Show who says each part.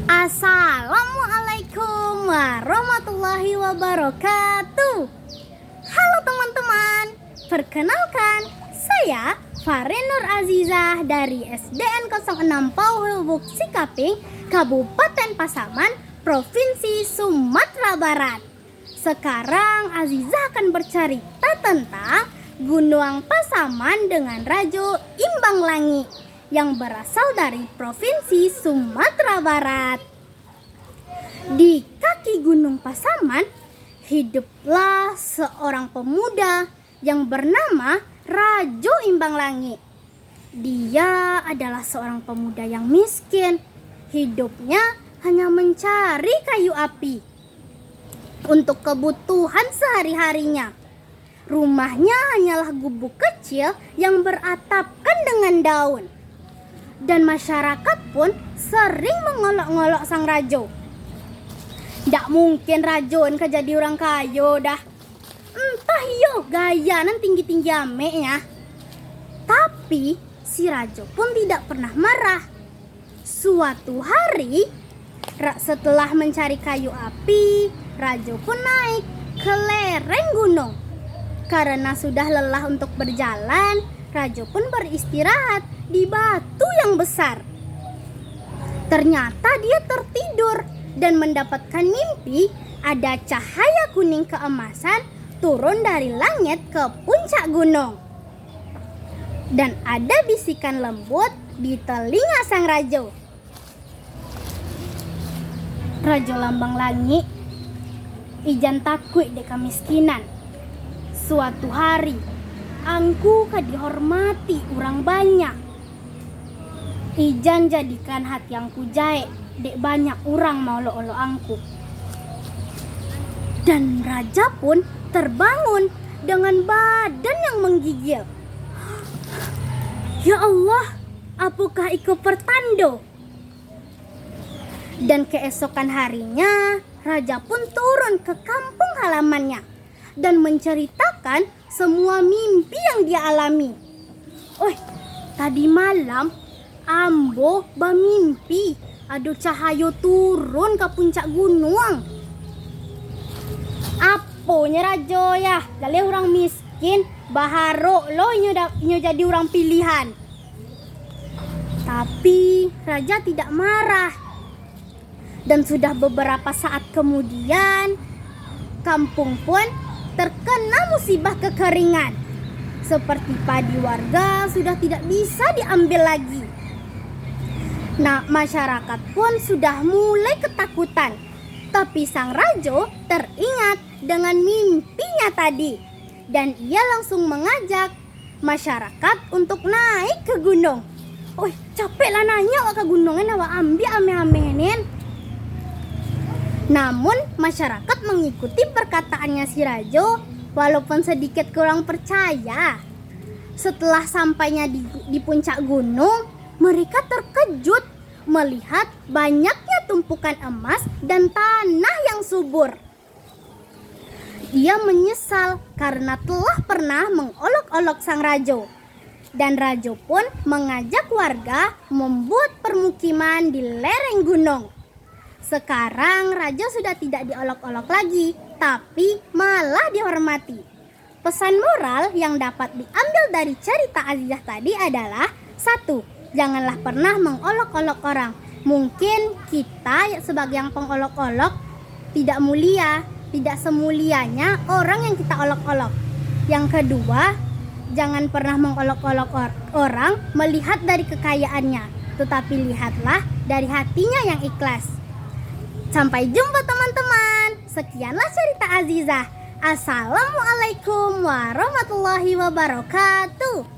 Speaker 1: Assalamualaikum warahmatullahi wabarakatuh. Halo teman-teman, perkenalkan saya Farin Nur Azizah dari SDN 06 Pauhubuk Sikaping, Kabupaten Pasaman, Provinsi Sumatera Barat. Sekarang Azizah akan bercerita tentang Gunung Pasaman dengan Rajo Imbang Langit yang berasal dari Provinsi Sumatera Barat. Di kaki Gunung Pasaman hiduplah seorang pemuda yang bernama Rajo Imbang Langit. Dia adalah seorang pemuda yang miskin. Hidupnya hanya mencari kayu api untuk kebutuhan sehari-harinya. Rumahnya hanyalah gubuk kecil yang beratapkan dengan daun. Dan masyarakat pun sering mengolok-ngolok sang Rajo. Ndak mungkin Rajo jadi orang kaya dah. Entah yo gaya nan tinggi-tinggi ameknya. Tapi si Rajo pun tidak pernah marah. Suatu hari setelah mencari kayu api, Rajo pun naik ke lereng gunung. Karena sudah lelah untuk berjalan, Rajo pun beristirahat di batu yang besar. Ternyata dia tertidur dan mendapatkan mimpi ada cahaya kuning keemasan turun dari langit ke puncak gunung. Dan ada bisikan lembut di telinga sang Rajo. Rajo Lambang Langit, ijan takut dek kemiskinan. Suatu hari, angku dihormati orang banyak. Ijan jadikan hati angku jaek, dek banyak orang mau olo angku. Dan Raja pun terbangun dengan badan yang menggigil. Ya Allah, apakah itu pertanda? Dan keesokan harinya, Raja pun turun ke kampung halamannya dan menceritakan semua mimpi yang dia alami. Tadi malam ambo bermimpi ada cahaya turun ke puncak gunung. Aponya Rajo ya, jadi orang miskin, baharok lo inyo jadi orang pilihan. Tapi Raja tidak marah. Dan sudah beberapa saat kemudian, kampung pun terkena musibah kekeringan. Seperti padi warga sudah tidak bisa diambil lagi. Nah, masyarakat pun sudah mulai ketakutan. Tapi sang Rajo teringat dengan mimpinya tadi. Dan ia langsung mengajak masyarakat untuk naik ke gunung. Capek lah nanya ke gunungnya nawa ambil ame-amenin. Namun masyarakat mengikuti perkataannya si Rajo walaupun sedikit kurang percaya. Setelah sampainya di puncak gunung, mereka terkejut melihat banyaknya tumpukan emas dan tanah yang subur. Ia menyesal karena telah pernah mengolok-olok sang Rajo. Dan Rajo pun mengajak warga membuat permukiman di lereng gunung. Sekarang Rajo sudah tidak diolok-olok lagi, tapi malah dihormati. Pesan moral yang dapat diambil dari cerita Azizah tadi adalah 1. Janganlah pernah mengolok-olok orang. Mungkin kita sebagai yang pengolok-olok tidak mulia, tidak semulianya orang yang kita olok-olok. Yang kedua, jangan pernah mengolok-olok orang melihat dari kekayaannya, tetapi lihatlah dari hatinya yang ikhlas. Sampai jumpa teman-teman. Sekianlah cerita Azizah. Assalamualaikum warahmatullahi wabarakatuh.